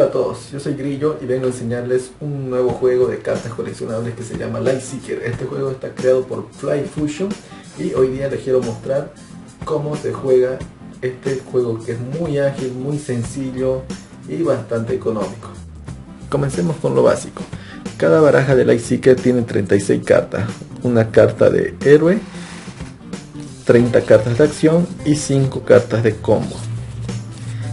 Hola a todos, yo soy Grillo y vengo a enseñarles un nuevo juego de cartas coleccionables que se llama Lightseeker. Este juego está creado por Flyfusion y hoy día les quiero mostrar cómo se juega este juego, que es muy ágil, muy sencillo y bastante económico. Comencemos con lo básico. Cada baraja de Lightseeker tiene 36 cartas, una carta de héroe, 30 cartas de acción y 5 cartas de combo.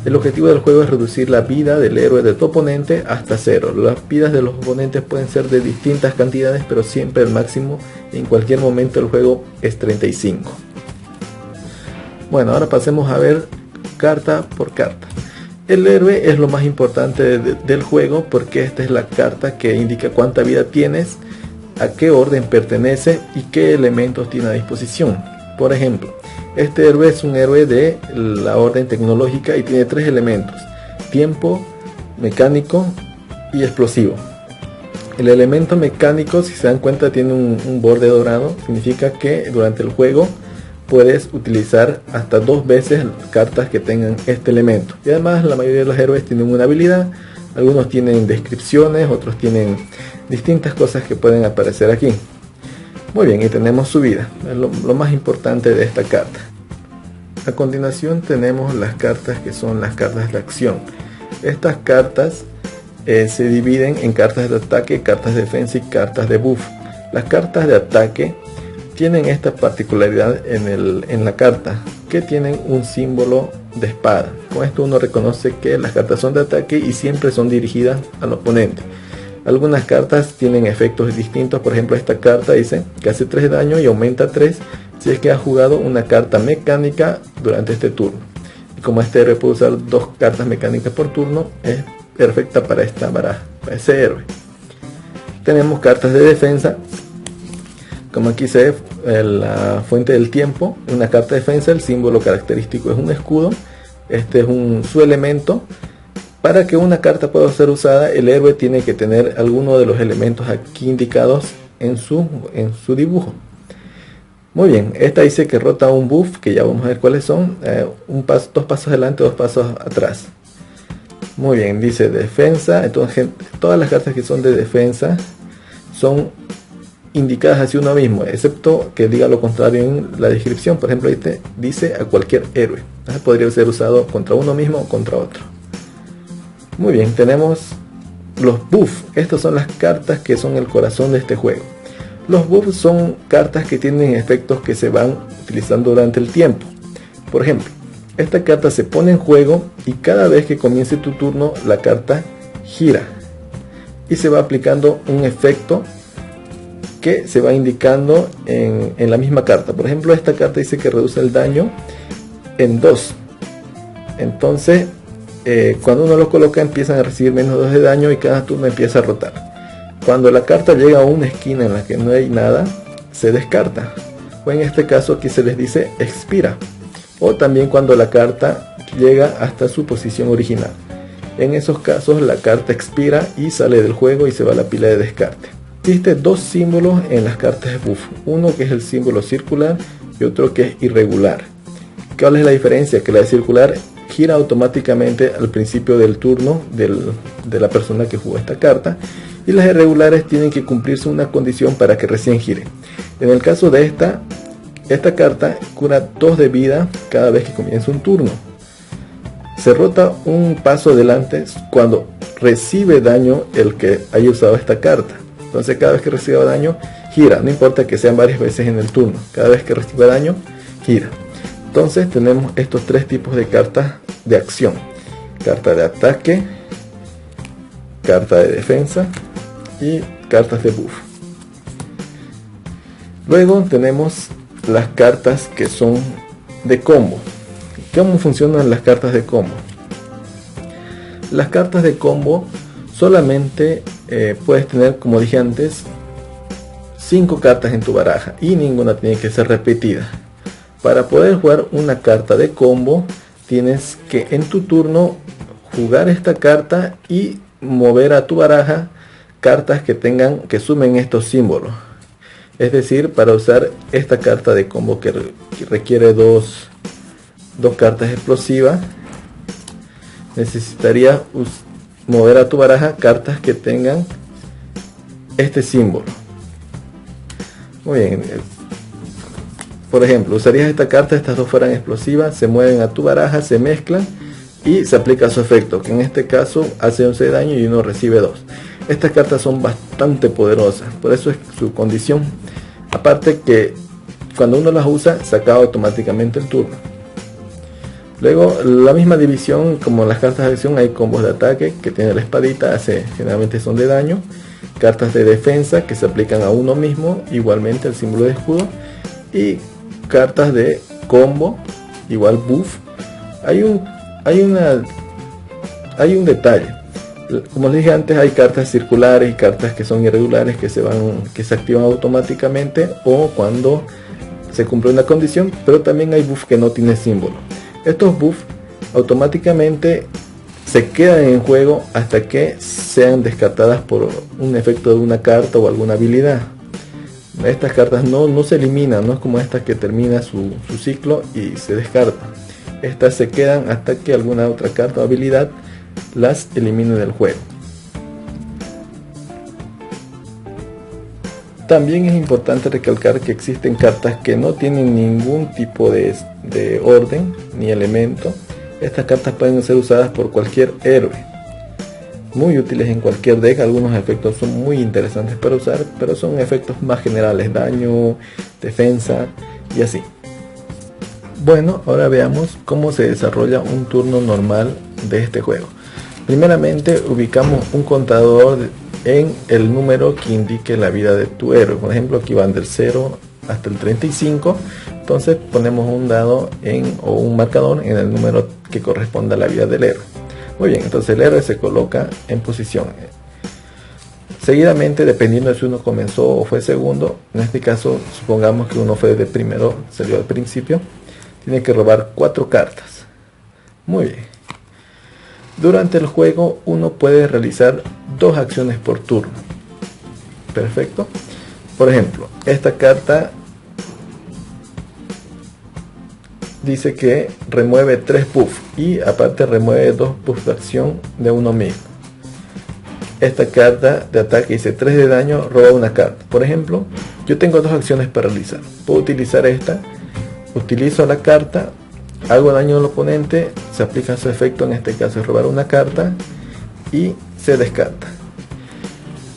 El objetivo del juego es reducir la vida del héroe de tu oponente hasta 0. Las vidas de los oponentes pueden ser de distintas cantidades, pero siempre el máximo en cualquier momento del juego es 35. Bueno, ahora pasemos a ver carta por carta. El héroe es lo más importante del juego, porque esta es la carta que indica cuánta vida tienes, a qué orden pertenece y qué elementos tiene a disposición. Por ejemplo, este héroe es un héroe de la orden tecnológica y tiene 3 elementos: tiempo, mecánico y explosivo. El elemento mecánico, si se dan cuenta, tiene un borde dorado. Significa que durante el juego puedes utilizar hasta 2 veces cartas que tengan este elemento. Y además la mayoría de los héroes tienen una habilidad. Algunos tienen descripciones, otros tienen distintas cosas que pueden aparecer aquí. Muy bien, y tenemos su vida, es lo más importante de esta carta. A continuación tenemos las cartas que son las cartas de acción. Estas cartas se dividen en cartas de ataque, cartas de defensa y cartas de buff. Las cartas de ataque tienen esta particularidad en la carta, que tienen un símbolo de espada. Con esto uno reconoce que las cartas son de ataque y siempre son dirigidas al oponente. Algunas cartas tienen efectos distintos. Por ejemplo, esta carta dice que hace 3 daño y aumenta 3 si es que ha jugado una carta mecánica durante este turno. Y como este héroe puede usar 2 cartas mecánicas por turno, es perfecta para esta baraja, para ese héroe. Tenemos cartas de defensa, como aquí se ve la fuente del tiempo. Una carta de defensa, el símbolo característico es un escudo. Este es su elemento. Para que una carta pueda ser usada, el héroe tiene que tener alguno de los elementos aquí indicados en su dibujo. Muy bien, esta dice que rota un buff, que ya vamos a ver cuáles son. 2 pasos adelante, 2 pasos atrás. Muy bien, dice defensa. Entonces todas las cartas que son de defensa son indicadas hacia uno mismo, excepto que diga lo contrario en la descripción. Por ejemplo, este dice a cualquier héroe. Entonces podría ser usado contra uno mismo o contra otro. Muy bien, tenemos los buffs. Estas son las cartas que son el corazón de este juego. Los buffs son cartas que tienen efectos que se van utilizando durante el tiempo. Por ejemplo, esta carta se pone en juego y cada vez que comience tu turno, la carta gira y se va aplicando un efecto que se va indicando en la misma carta. Por ejemplo, esta carta dice que reduce el daño en 2. Entonces cuando uno lo coloca, empiezan a recibir menos 2 de daño y cada turno empieza a rotar. Cuando la carta llega a una esquina en la que no hay nada, se descarta, o en este caso aquí se les dice expira, o también cuando la carta llega hasta su posición original. En esos casos la carta expira y sale del juego y se va a la pila de descarte. Existen 2 símbolos en las cartas de buff, uno que es el símbolo circular y otro que es irregular. ¿Cuál es la diferencia? Que la de circular gira automáticamente al principio del turno de la persona que jugó esta carta, y las irregulares tienen que cumplirse una condición para que recién gire. En el caso de esta carta cura 2 de vida cada vez que comienza un turno. Se rota un paso adelante cuando recibe daño el que haya usado esta carta. Entonces cada vez que reciba daño gira, no importa que sean varias veces en el turno, cada vez que reciba daño gira. Entonces tenemos estos 3 tipos de cartas de acción: carta de ataque, carta de defensa y cartas de buff. Luego tenemos las cartas que son de combo. ¿Cómo funcionan las cartas de combo? Las cartas de combo solamente puedes tener, como dije antes, 5 cartas en tu baraja y ninguna tiene que ser repetida. Para poder jugar una carta de combo, tienes que en tu turno jugar esta carta y mover a tu baraja cartas que sumen estos símbolos. Es decir, para usar esta carta de combo que requiere dos cartas explosivas, necesitaría mover a tu baraja cartas que tengan este símbolo. Muy bien. Por ejemplo, usarías esta carta, estas dos fueran explosivas, se mueven a tu baraja, se mezclan y se aplica su efecto, que en este caso hace 11 de daño y uno recibe 2. Estas cartas son bastante poderosas, por eso es su condición. Aparte que cuando uno las usa, se acaba automáticamente el turno. Luego, la misma división, como las cartas de acción, hay combos de ataque que tiene la espadita, generalmente son de daño. Cartas de defensa que se aplican a uno mismo, igualmente el símbolo de escudo. Y cartas de combo, igual buff. Hay un detalle. Como les dije antes, hay cartas circulares y cartas que son irregulares que se activan automáticamente o cuando se cumple una condición, pero también hay buff que no tiene símbolo. Estos buffs automáticamente se quedan en juego hasta que sean descartadas por un efecto de una carta o alguna habilidad. Estas cartas no se eliminan, no es como estas que termina su ciclo y se descartan. Estas se quedan hasta que alguna otra carta o habilidad las elimine del juego. También es importante recalcar que existen cartas que no tienen ningún tipo de orden ni elemento. Estas cartas pueden ser usadas por cualquier héroe, muy útiles en cualquier deck. Algunos efectos son muy interesantes para usar, pero son efectos más generales, daño, defensa y así. Bueno, ahora veamos cómo se desarrolla un turno normal de este juego. Primeramente ubicamos un contador en el número que indique la vida de tu héroe. Por ejemplo, aquí van del 0 hasta el 35. Entonces ponemos un dado o un marcador en el número que corresponda a la vida del héroe. Muy bien, entonces el héroe se coloca en posición. Seguidamente, dependiendo de si uno comenzó o fue segundo, en este caso supongamos que uno fue de primero, salió al principio, tiene que robar 4 cartas. Muy bien. Durante el juego uno puede realizar 2 acciones por turno. Perfecto. Por ejemplo, esta carta dice que remueve 3 buffs y aparte remueve 2 buffs de acción de uno mismo. Esta carta de ataque dice 3 de daño, roba una carta. Por ejemplo, yo tengo 2 acciones para realizar. Puedo utilizar esta, utilizo la carta, hago daño al oponente, se aplica su efecto, en este caso es robar una carta y se descarta.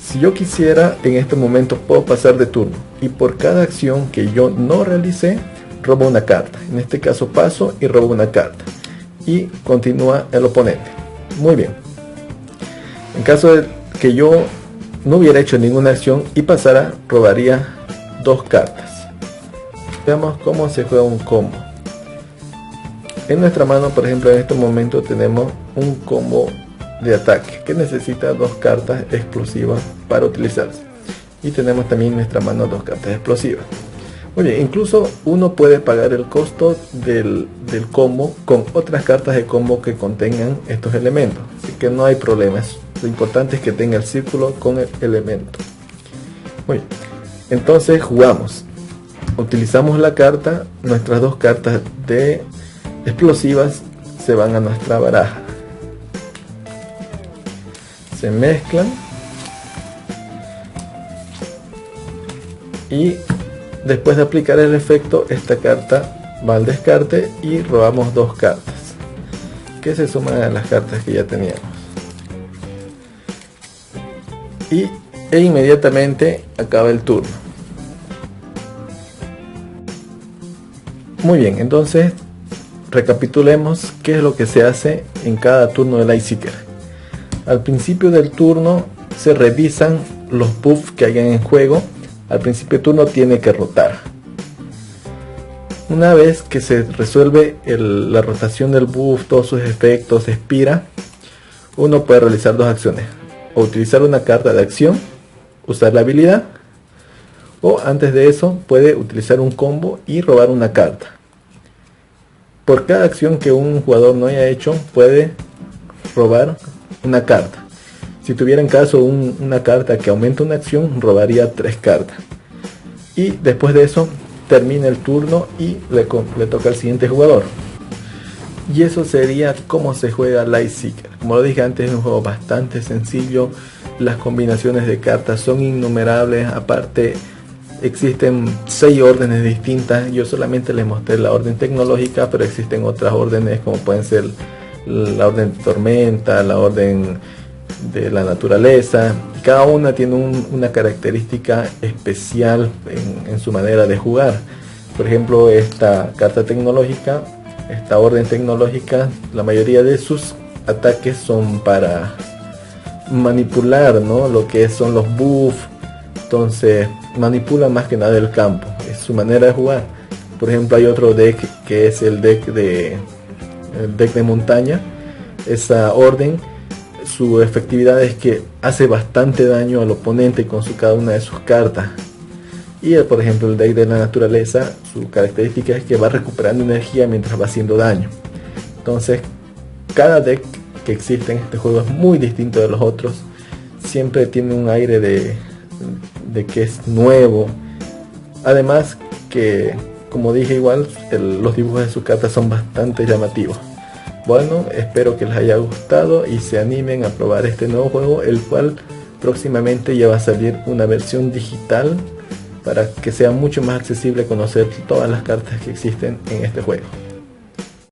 Si yo quisiera, en este momento puedo pasar de turno y por cada acción que yo no realicé, robo una carta. En este caso paso y robo una carta y continúa el oponente. Muy bien. En caso de que yo no hubiera hecho ninguna acción y pasara, robaría 2 cartas. Veamos cómo se juega un combo. En nuestra mano, por ejemplo, en este momento tenemos un combo de ataque que necesita 2 cartas explosivas para utilizarse. Y tenemos también en nuestra mano 2 cartas explosivas. Muy bien, incluso uno puede pagar el costo del combo con otras cartas de combo que contengan estos elementos. Así que no hay problemas. Lo importante es que tenga el círculo con el elemento. Muy bien, entonces jugamos. Utilizamos la carta, nuestras 2 cartas de explosivas se van a nuestra baraja, se mezclan y después de aplicar el efecto, esta carta va al descarte y robamos 2 cartas que se suman a las cartas que ya teníamos e inmediatamente acaba el turno. Muy bien, entonces recapitulemos qué es lo que se hace en cada turno de Lightseeker. Al principio del turno se revisan los buffs que hayan en juego. Al principio del turno tiene que rotar. Una vez que se resuelve la rotación del buff, todos sus efectos, expira, uno puede realizar 2 acciones. O utilizar una carta de acción, usar la habilidad, o antes de eso puede utilizar un combo y robar una carta. Por cada acción que un jugador no haya hecho, puede robar una carta. Si tuviera en caso una carta que aumenta una acción, robaría 3 cartas. Y después de eso termina el turno y le toca al siguiente jugador. Y eso sería cómo se juega Lightseeker. Como lo dije antes, es un juego bastante sencillo. Las combinaciones de cartas son innumerables. Aparte, existen 6 órdenes distintas. Yo solamente les mostré la orden tecnológica, pero existen otras órdenes como pueden ser la orden de tormenta, la orden de la naturaleza. Cada una tiene una característica especial en su manera de jugar. Por ejemplo, esta carta tecnológica, esta orden tecnológica, la mayoría de sus ataques son para manipular, ¿no?, lo que son los buffs. Entonces manipula más que nada el campo, es su manera de jugar. Por ejemplo, hay otro deck que es el deck de montaña. Esa orden, su efectividad es que hace bastante daño al oponente con cada una de sus cartas. Y por ejemplo, el deck de la naturaleza, su característica es que va recuperando energía mientras va haciendo daño. Entonces, cada deck que existe en este juego es muy distinto de los otros. Siempre tiene un aire de que es nuevo. Además que, como dije, igual los dibujos de sus cartas son bastante llamativos. Bueno, espero que les haya gustado y se animen a probar este nuevo juego, el cual próximamente ya va a salir una versión digital para que sea mucho más accesible conocer todas las cartas que existen en este juego.